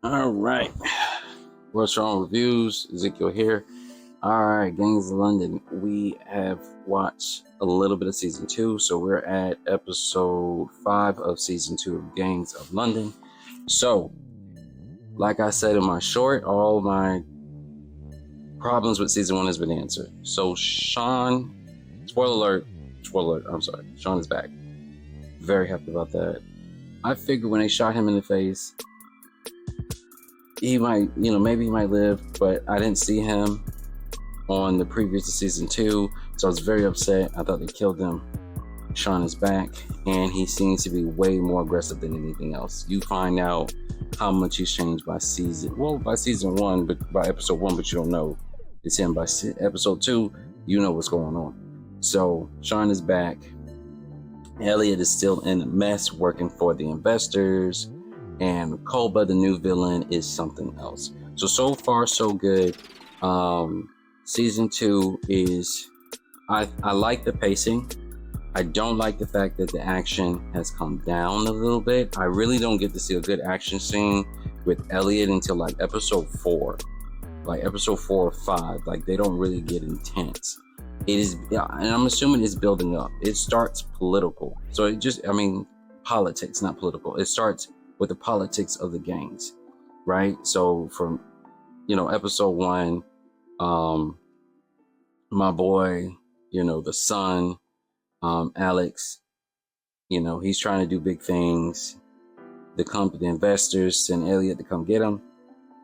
All right. What's wrong reviews? Ezekiel here. All right, Gangs of London. We have watched a little bit of season 2, so we're at episode 5 of season 2 of Gangs of London. So, like I said in my short, all my problems with season 1 has been answered. So Sean, spoiler alert, I'm sorry, Sean is back. Very happy about that. I figured when they shot him in the face, he might, maybe he might live, but I didn't see him on the previous to season 2, so I was very upset. I thought they killed him. Sean is back, and he seems to be way more aggressive than anything else. You find out how much he's changed by season 1, but by episode 1, but you don't know it's him. By episode 2, you know what's going on. So Sean is back. Elliot is still in a mess working for the investors, and Koba, the new villain, is something else. So far so good. Season 2 is, I like the pacing. I don't like the fact that the action has come down a little bit. I really don't get to see a good action scene with Elliot until like episode 4. Like episode 4 or 5. Like they don't really get intense. It is, and I'm assuming it's building up. It starts political. So it just, politics, not political. It starts with the politics of the gangs, right? So from, episode 1, my boy, the son, Alex, he's trying to do big things. The investors send Elliot to come get him.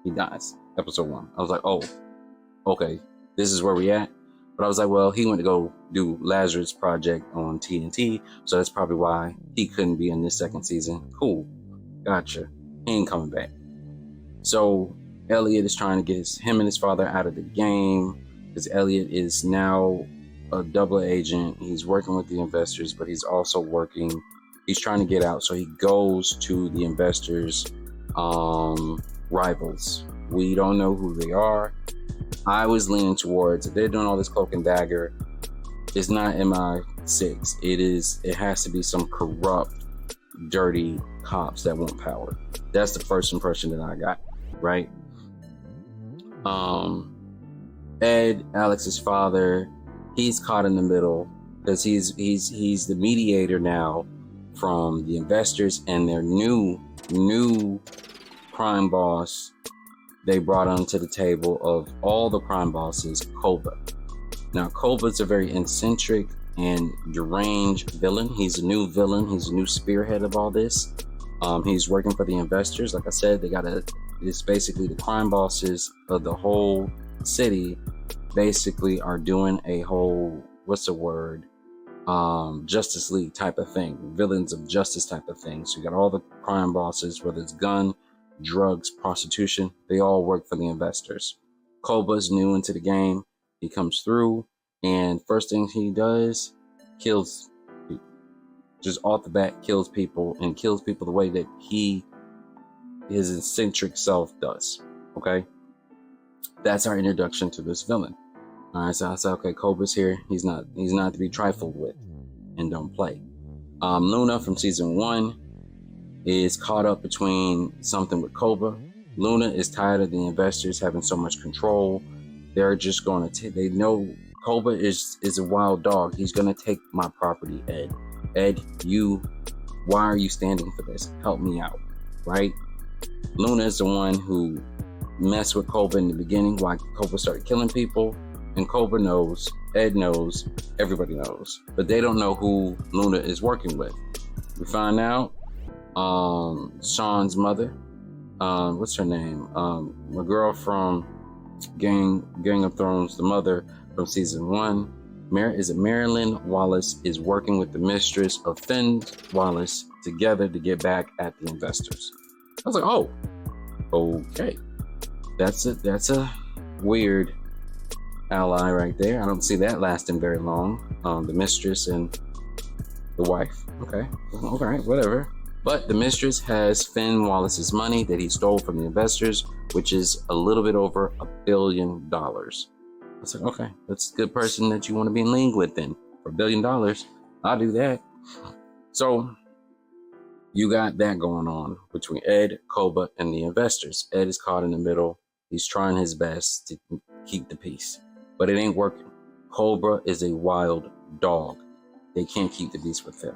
He dies. Episode 1. I was like, oh, okay, this is where we at. But I was like, well, he went to go do Lazarus Project on TNT, so that's probably why he couldn't be in this second season. Cool. Gotcha. He ain't coming back. So Elliot is trying to get him and his father out of the game, because Elliot is now a double agent. He's working with the investors, but he's trying to get out. So he goes to the investors' rivals. We don't know who they are. I was leaning towards, if they're doing all this cloak and dagger, it's not MI6. It has to be some corrupt, dirty cops that want power. That's the first impression that I got, right? Ed, Alex's father, he's caught in the middle because he's the mediator now from the investors and their new crime boss. They brought onto the table of all the crime bosses, Koba. Now, Koba's a very eccentric and deranged villain. He's a new villain. He's a new spearhead of all this. He's working for the investors. Like I said, it's basically the crime bosses of the whole city basically are doing a whole, Justice League type of thing. Villains of justice type of thing. So you got all the crime bosses, whether it's gun, drugs, prostitution, they all work for the investors. Koba's new into the game. He comes through, and first thing he does, kills people. Just off the bat, kills people, and kills people the way that his eccentric self does. Okay? That's our introduction to this villain. Alright, so I said, okay, Koba's here. He's not to be trifled with, and don't play. Luna from season 1 is caught up between something with Koba. Luna is tired of the investors having so much control. They're just going to they know Koba is a wild dog. He's going to take my property, Ed. Ed, why are you standing for this? Help me out, right? Luna is the one who messed with Koba in the beginning, why Koba started killing people. And Koba knows, Ed knows, everybody knows. But they don't know who Luna is working with. We find out Sean's mother, what's her name? My girl from Gang of Thrones, the mother from season 1, Marilyn Wallace, is working with the mistress of Finn Wallace together to get back at the investors. I was like, oh, okay, that's a weird ally right there. I don't see that lasting very long. The mistress and the wife. Okay, all right, whatever. But the mistress has Finn Wallace's money that he stole from the investors, which is a little bit over $1 billion. I said, okay, that's a good person that you want to be in league with then. For $1 billion, I'll do that. So you got that going on between Ed, Koba, and the investors. Ed is caught in the middle. He's trying his best to keep the peace, but it ain't working. Cobra is a wild dog. They can't keep the peace with him.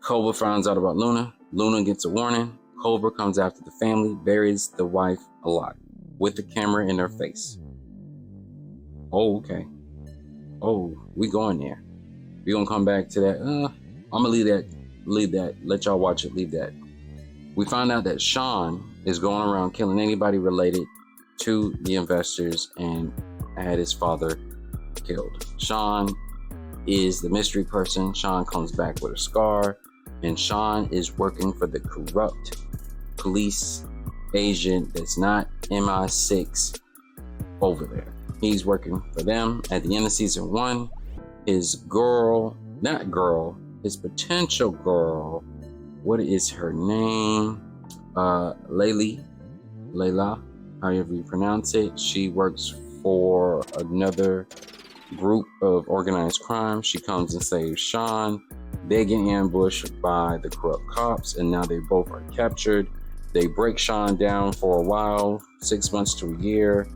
Cobra finds out about Luna. Luna gets a warning. Cobra comes after the family, buries the wife alive with the camera in her face. Oh, okay. Oh, we going there. We gonna come back to that. I'm gonna leave that. Let y'all watch it. Leave that. We find out that Sean is going around killing anybody related to the investors and had his father killed. Sean is the mystery person. Sean comes back with a scar, and Sean is working for the corrupt police agent that's not MI6 over there. He's working for them. At the end of season 1, his potential girl, what is her name? Layla, however you pronounce it. She works for another group of organized crime. She comes and saves Sean. They get ambushed by the corrupt cops, and now they both are captured. They break Sean down for a while, 6 months to a year.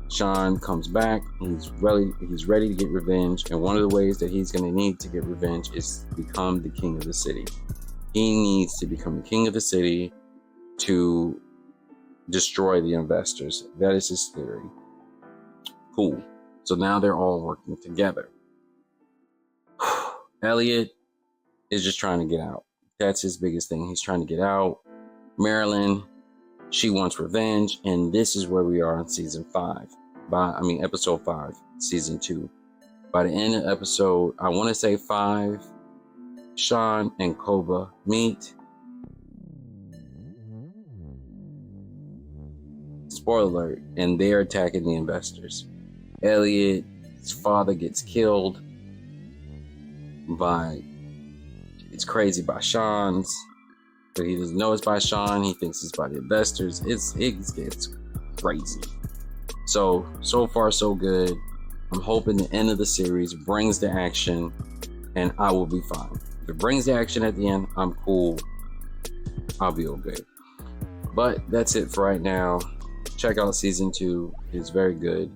Sean comes back. He's ready to get revenge, and one of the ways that he's going to need to get revenge is to become the king of the city. He needs to become the king of the city to destroy the investors. That is his theory. Cool. So now they're all working together. Elliot is just trying to get out. That's his biggest thing. He's trying to get out. Marilyn, she wants revenge, and this is where we are in episode 5, season 2. By the end of episode, I want to say 5, Sean and Koba meet. Spoiler alert, and they're attacking the investors. Elliot's father gets killed by Sean's, but he doesn't know it's by Sean. He thinks it's by the investors. It gets crazy. So far so good. I'm hoping the end of the series brings the action, and I will be fine. If it brings the action at the end, I'm cool. I'll be okay. But that's it for right now. Check out season 2. It's very good.